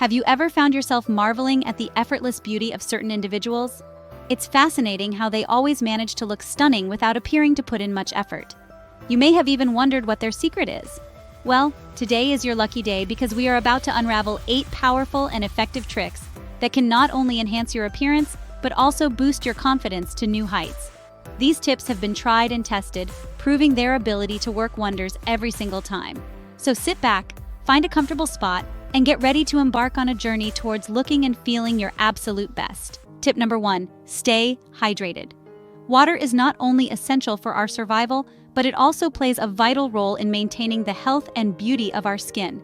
Have you ever found yourself marveling at the effortless beauty of certain individuals? It's fascinating how they always manage to look stunning without appearing to put in much effort. You may have even wondered what their secret is. Well, today is your lucky day because we are about to unravel 8 powerful and effective tricks that can not only enhance your appearance, but also boost your confidence to new heights. These tips have been tried and tested, proving their ability to work wonders every single time. So sit back, find a comfortable spot, and get ready to embark on a journey towards looking and feeling your absolute best. Tip number 1, stay hydrated. Water is not only essential for our survival, but it also plays a vital role in maintaining the health and beauty of our skin.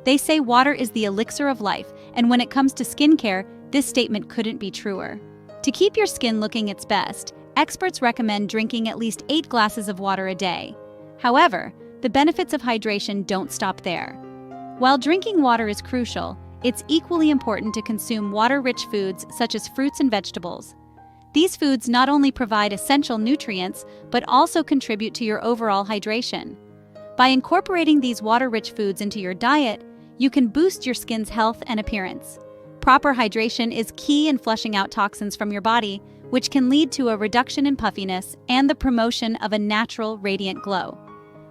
They say water is the elixir of life, and when it comes to skincare, this statement couldn't be truer. To keep your skin looking its best, experts recommend drinking at least 8 glasses of water a day. However, the benefits of hydration don't stop there. While drinking water is crucial, it's equally important to consume water-rich foods such as fruits and vegetables. These foods not only provide essential nutrients, but also contribute to your overall hydration. By incorporating these water-rich foods into your diet, you can boost your skin's health and appearance. Proper hydration is key in flushing out toxins from your body, which can lead to a reduction in puffiness and the promotion of a natural, radiant glow.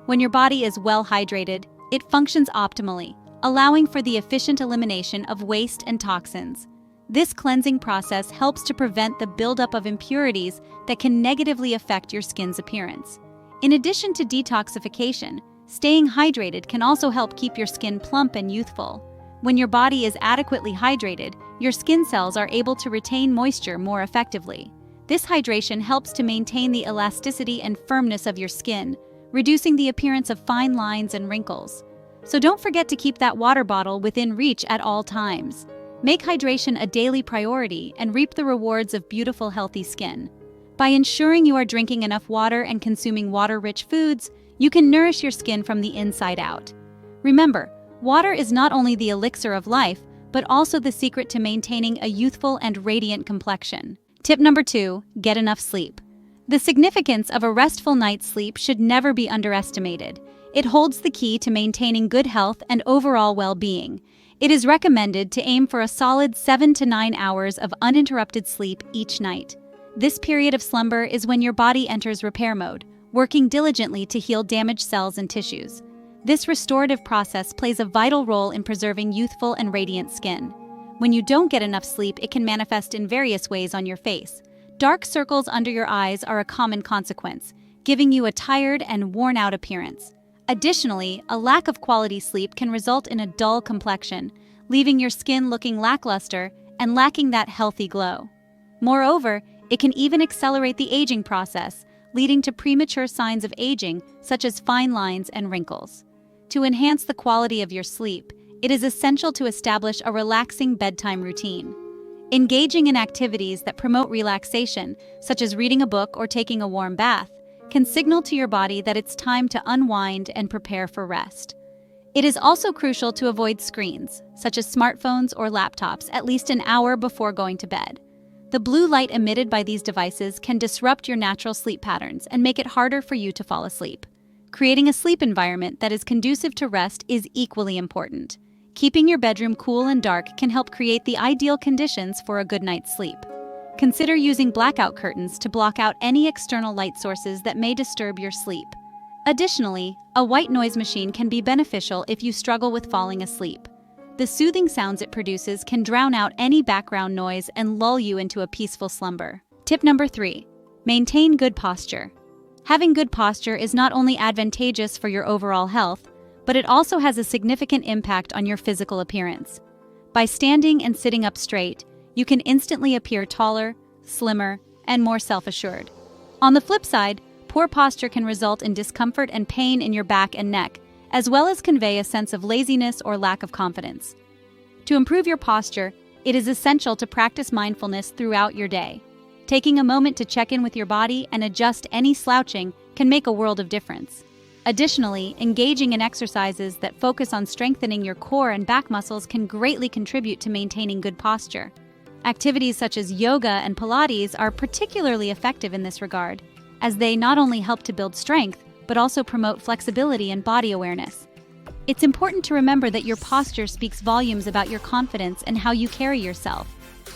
When your body is well hydrated, it functions optimally, allowing for the efficient elimination of waste and toxins. This cleansing process helps to prevent the buildup of impurities that can negatively affect your skin's appearance. In addition to detoxification, staying hydrated can also help keep your skin plump and youthful. When your body is adequately hydrated, your skin cells are able to retain moisture more effectively. This hydration helps to maintain the elasticity and firmness of your skin, reducing the appearance of fine lines and wrinkles. So don't forget to keep that water bottle within reach at all times. Make hydration a daily priority and reap the rewards of beautiful, healthy skin. By ensuring you are drinking enough water and consuming water-rich foods, you can nourish your skin from the inside out. Remember, water is not only the elixir of life, but also the secret to maintaining a youthful and radiant complexion. Tip number 2, get enough sleep. The significance of a restful night's sleep should never be underestimated. It holds the key to maintaining good health and overall well-being. It is recommended to aim for a solid 7 to 9 hours of uninterrupted sleep each night. This period of slumber is when your body enters repair mode, working diligently to heal damaged cells and tissues. This restorative process plays a vital role in preserving youthful and radiant skin. When you don't get enough sleep, it can manifest in various ways on your face. Dark circles under your eyes are a common consequence, giving you a tired and worn-out appearance. Additionally, a lack of quality sleep can result in a dull complexion, leaving your skin looking lackluster and lacking that healthy glow. Moreover, it can even accelerate the aging process, leading to premature signs of aging, such as fine lines and wrinkles. To enhance the quality of your sleep, it is essential to establish a relaxing bedtime routine. Engaging in activities that promote relaxation, such as reading a book or taking a warm bath, can signal to your body that it's time to unwind and prepare for rest. It is also crucial to avoid screens, such as smartphones or laptops, at least an hour before going to bed. The blue light emitted by these devices can disrupt your natural sleep patterns and make it harder for you to fall asleep. Creating a sleep environment that is conducive to rest is equally important. Keeping your bedroom cool and dark can help create the ideal conditions for a good night's sleep. Consider using blackout curtains to block out any external light sources that may disturb your sleep. Additionally, a white noise machine can be beneficial if you struggle with falling asleep. The soothing sounds it produces can drown out any background noise and lull you into a peaceful slumber. Tip number 3, maintain good posture. Having good posture is not only advantageous for your overall health, but it also has a significant impact on your physical appearance. By standing and sitting up straight, you can instantly appear taller, slimmer, and more self-assured. On the flip side, poor posture can result in discomfort and pain in your back and neck, as well as convey a sense of laziness or lack of confidence. To improve your posture, it is essential to practice mindfulness throughout your day. Taking a moment to check in with your body and adjust any slouching can make a world of difference. Additionally, engaging in exercises that focus on strengthening your core and back muscles can greatly contribute to maintaining good posture. Activities such as yoga and Pilates are particularly effective in this regard, as they not only help to build strength, but also promote flexibility and body awareness. It's important to remember that your posture speaks volumes about your confidence and how you carry yourself.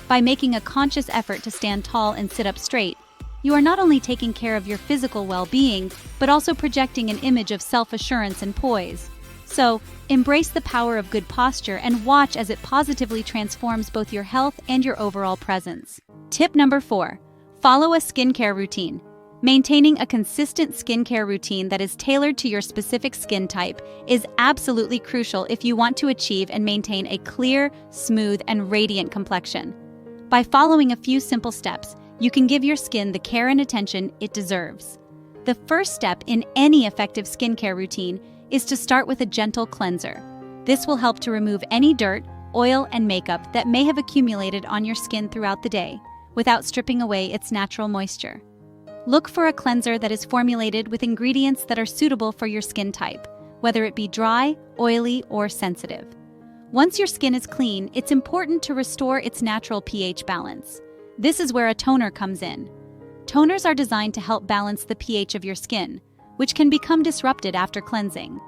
By making a conscious effort to stand tall and sit up straight, you are not only taking care of your physical well-being, but also projecting an image of self-assurance and poise. So, embrace the power of good posture and watch as it positively transforms both your health and your overall presence. Tip number 4. Follow a skincare routine. Maintaining a consistent skincare routine that is tailored to your specific skin type is absolutely crucial if you want to achieve and maintain a clear, smooth, and radiant complexion. By following a few simple steps, you can give your skin the care and attention it deserves. The first step in any effective skincare routine is to start with a gentle cleanser. This will help to remove any dirt, oil, and makeup that may have accumulated on your skin throughout the day, without stripping away its natural moisture. Look for a cleanser that is formulated with ingredients that are suitable for your skin type, whether it be dry, oily, or sensitive. Once your skin is clean, it's important to restore its natural pH balance. This is where a toner comes in. Toners are designed to help balance the pH of your skin, which can become disrupted after cleansing.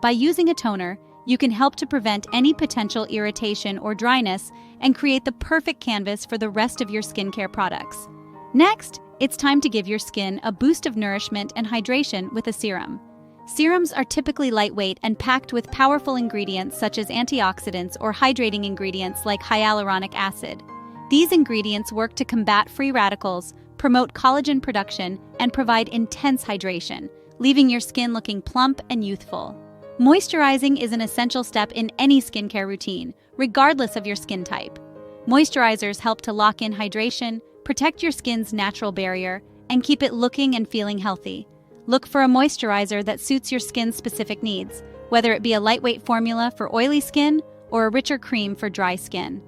By using a toner, you can help to prevent any potential irritation or dryness and create the perfect canvas for the rest of your skincare products. Next, it's time to give your skin a boost of nourishment and hydration with a serum. Serums are typically lightweight and packed with powerful ingredients such as antioxidants or hydrating ingredients like hyaluronic acid. These ingredients work to combat free radicals, promote collagen production, and provide intense hydration, leaving your skin looking plump and youthful. Moisturizing is an essential step in any skincare routine, regardless of your skin type. Moisturizers help to lock in hydration, protect your skin's natural barrier, and keep it looking and feeling healthy. Look for a moisturizer that suits your skin's specific needs, whether it be a lightweight formula for oily skin or a richer cream for dry skin.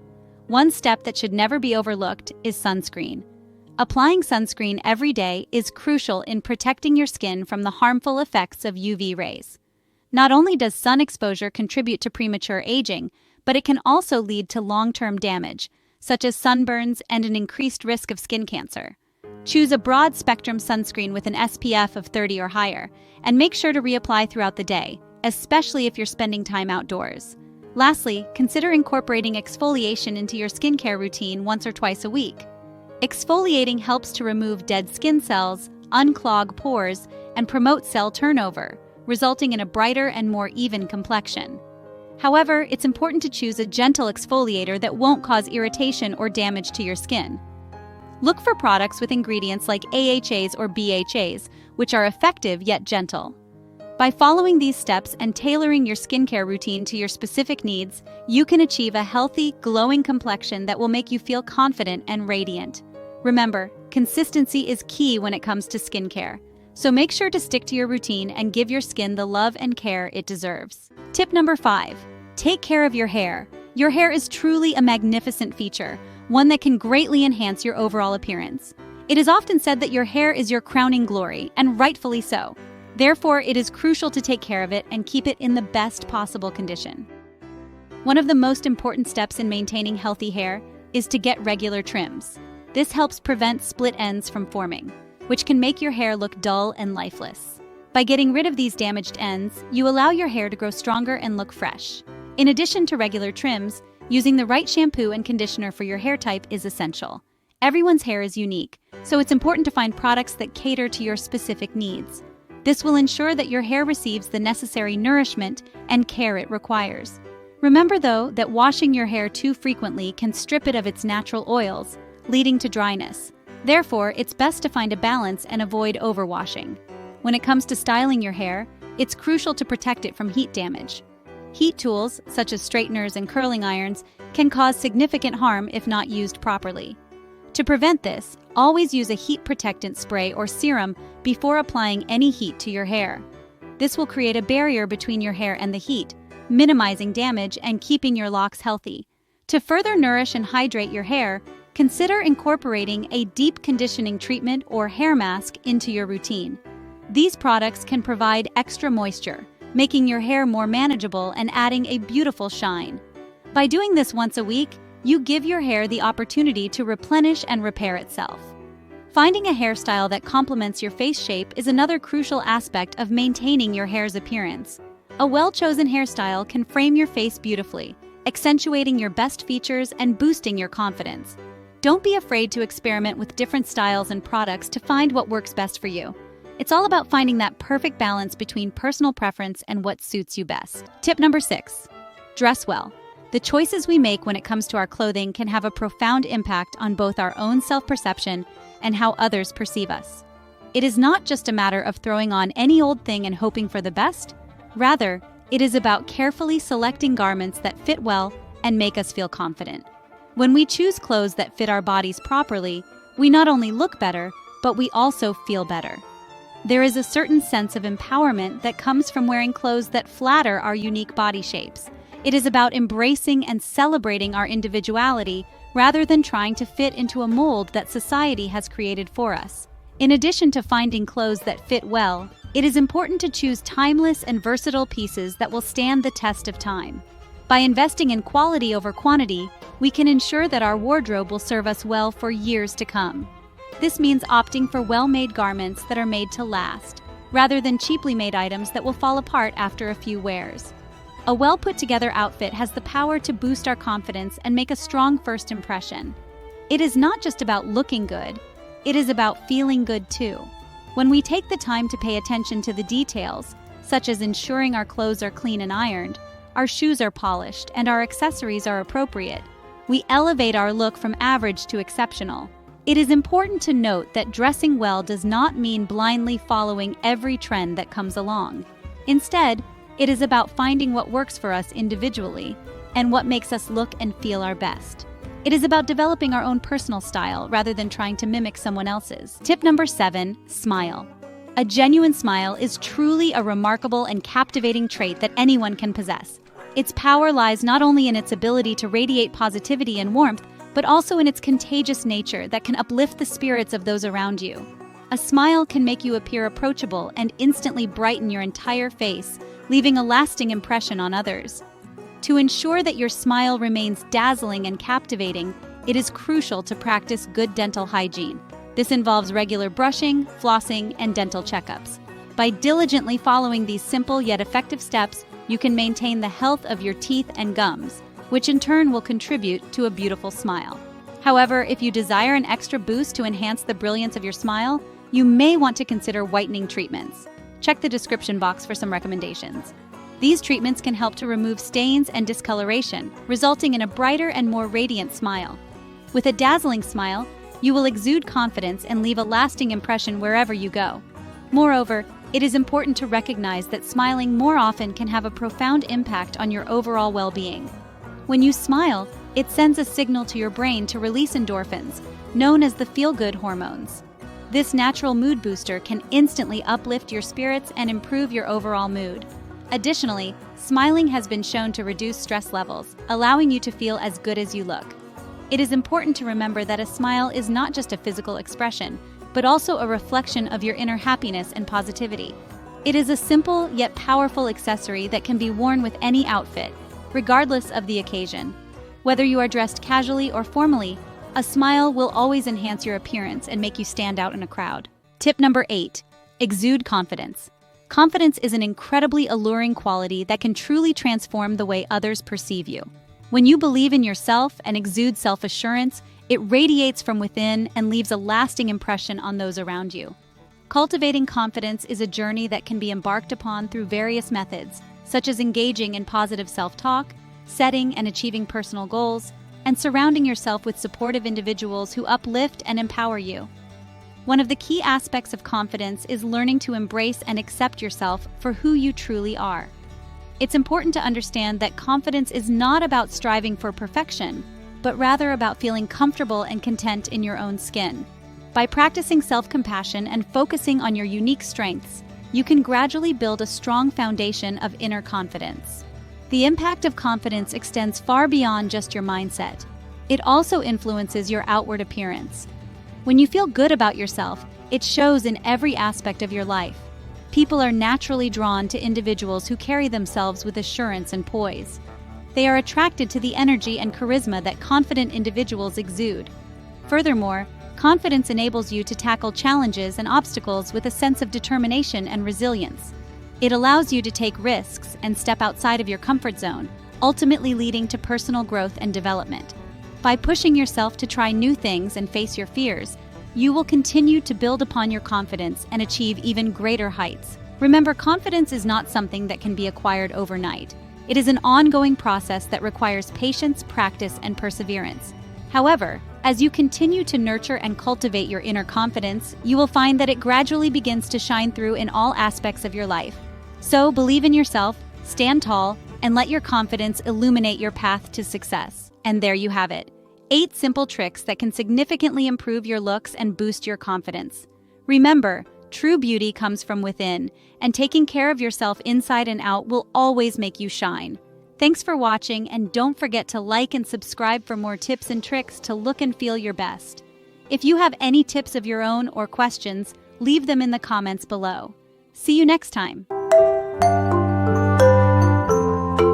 One step that should never be overlooked is sunscreen. Applying sunscreen every day is crucial in protecting your skin from the harmful effects of UV rays. Not only does sun exposure contribute to premature aging, but it can also lead to long-term damage, such as sunburns and an increased risk of skin cancer. Choose a broad-spectrum sunscreen with an SPF of 30 or higher, and make sure to reapply throughout the day, especially if you're spending time outdoors. Lastly, consider incorporating exfoliation into your skincare routine once or twice a week. Exfoliating helps to remove dead skin cells, unclog pores, and promote cell turnover, resulting in a brighter and more even complexion. However, it's important to choose a gentle exfoliator that won't cause irritation or damage to your skin. Look for products with ingredients like AHAs or BHAs, which are effective yet gentle. By following these steps and tailoring your skincare routine to your specific needs, you can achieve a healthy, glowing complexion that will make you feel confident and radiant. Remember, consistency is key when it comes to skincare, so make sure to stick to your routine and give your skin the love and care it deserves. Tip number 5. Take care of your hair. Your hair is truly a magnificent feature, one that can greatly enhance your overall appearance. It is often said that your hair is your crowning glory, and rightfully so. Therefore, it is crucial to take care of it and keep it in the best possible condition. One of the most important steps in maintaining healthy hair is to get regular trims. This helps prevent split ends from forming, which can make your hair look dull and lifeless. By getting rid of these damaged ends, you allow your hair to grow stronger and look fresh. In addition to regular trims, using the right shampoo and conditioner for your hair type is essential. Everyone's hair is unique, so it's important to find products that cater to your specific needs. This will ensure that your hair receives the necessary nourishment and care it requires. Remember, though, that washing your hair too frequently can strip it of its natural oils, leading to dryness. Therefore, it's best to find a balance and avoid overwashing. When it comes to styling your hair, it's crucial to protect it from heat damage. Heat tools, such as straighteners and curling irons, can cause significant harm if not used properly. To prevent this, always use a heat protectant spray or serum before applying any heat to your hair. This will create a barrier between your hair and the heat, minimizing damage and keeping your locks healthy. To further nourish and hydrate your hair, consider incorporating a deep conditioning treatment or hair mask into your routine. These products can provide extra moisture, making your hair more manageable and adding a beautiful shine. By doing this once a week, you give your hair the opportunity to replenish and repair itself. Finding a hairstyle that complements your face shape is another crucial aspect of maintaining your hair's appearance. A well-chosen hairstyle can frame your face beautifully, accentuating your best features and boosting your confidence. Don't be afraid to experiment with different styles and products to find what works best for you. It's all about finding that perfect balance between personal preference and what suits you best. Tip number 6. Dress well. The choices we make when it comes to our clothing can have a profound impact on both our own self-perception and how others perceive us. It is not just a matter of throwing on any old thing and hoping for the best. Rather, it is about carefully selecting garments that fit well and make us feel confident. When we choose clothes that fit our bodies properly, we not only look better, but we also feel better. There is a certain sense of empowerment that comes from wearing clothes that flatter our unique body shapes. It is about embracing and celebrating our individuality rather than trying to fit into a mold that society has created for us. In addition to finding clothes that fit well, it is important to choose timeless and versatile pieces that will stand the test of time. By investing in quality over quantity, we can ensure that our wardrobe will serve us well for years to come. This means opting for well-made garments that are made to last, rather than cheaply made items that will fall apart after a few wears. A well-put-together outfit has the power to boost our confidence and make a strong first impression. It is not just about looking good, it is about feeling good too. When we take the time to pay attention to the details, such as ensuring our clothes are clean and ironed, our shoes are polished, and our accessories are appropriate, we elevate our look from average to exceptional. It is important to note that dressing well does not mean blindly following every trend that comes along. Instead, it is about finding what works for us individually and what makes us look and feel our best. It is about developing our own personal style rather than trying to mimic someone else's. Tip number 7, smile. A genuine smile is truly a remarkable and captivating trait that anyone can possess. Its power lies not only in its ability to radiate positivity and warmth, but also in its contagious nature that can uplift the spirits of those around you. A smile can make you appear approachable and instantly brighten your entire face, leaving a lasting impression on others. To ensure that your smile remains dazzling and captivating, it is crucial to practice good dental hygiene. This involves regular brushing, flossing, and dental checkups. By diligently following these simple yet effective steps, you can maintain the health of your teeth and gums, which in turn will contribute to a beautiful smile. However, if you desire an extra boost to enhance the brilliance of your smile, you may want to consider whitening treatments. Check the description box for some recommendations. These treatments can help to remove stains and discoloration, resulting in a brighter and more radiant smile. With a dazzling smile, you will exude confidence and leave a lasting impression wherever you go. Moreover, it is important to recognize that smiling more often can have a profound impact on your overall well-being. When you smile, it sends a signal to your brain to release endorphins, known as the feel-good hormones. This natural mood booster can instantly uplift your spirits and improve your overall mood. Additionally, smiling has been shown to reduce stress levels, allowing you to feel as good as you look. It is important to remember that a smile is not just a physical expression, but also a reflection of your inner happiness and positivity. It is a simple yet powerful accessory that can be worn with any outfit, regardless of the occasion. Whether you are dressed casually or formally, a smile will always enhance your appearance and make you stand out in a crowd. Tip number 8, exude confidence. Confidence is an incredibly alluring quality that can truly transform the way others perceive you. When you believe in yourself and exude self-assurance, it radiates from within and leaves a lasting impression on those around you. Cultivating confidence is a journey that can be embarked upon through various methods, such as engaging in positive self-talk, setting and achieving personal goals, and surrounding yourself with supportive individuals who uplift and empower you. One of the key aspects of confidence is learning to embrace and accept yourself for who you truly are. It's important to understand that confidence is not about striving for perfection, but rather about feeling comfortable and content in your own skin. By practicing self-compassion and focusing on your unique strengths, you can gradually build a strong foundation of inner confidence. The impact of confidence extends far beyond just your mindset. It also influences your outward appearance. When you feel good about yourself, it shows in every aspect of your life. People are naturally drawn to individuals who carry themselves with assurance and poise. They are attracted to the energy and charisma that confident individuals exude. Furthermore, confidence enables you to tackle challenges and obstacles with a sense of determination and resilience. It allows you to take risks and step outside of your comfort zone, ultimately leading to personal growth and development. By pushing yourself to try new things and face your fears, you will continue to build upon your confidence and achieve even greater heights. Remember, confidence is not something that can be acquired overnight. It is an ongoing process that requires patience, practice, and perseverance. However, as you continue to nurture and cultivate your inner confidence, you will find that it gradually begins to shine through in all aspects of your life. So, believe in yourself, stand tall, and let your confidence illuminate your path to success. And there you have it. 8 simple tricks that can significantly improve your looks and boost your confidence. Remember, true beauty comes from within, and taking care of yourself inside and out will always make you shine. Thanks for watching, and don't forget to like and subscribe for more tips and tricks to look and feel your best. If you have any tips of your own or questions, leave them in the comments below. See you next time.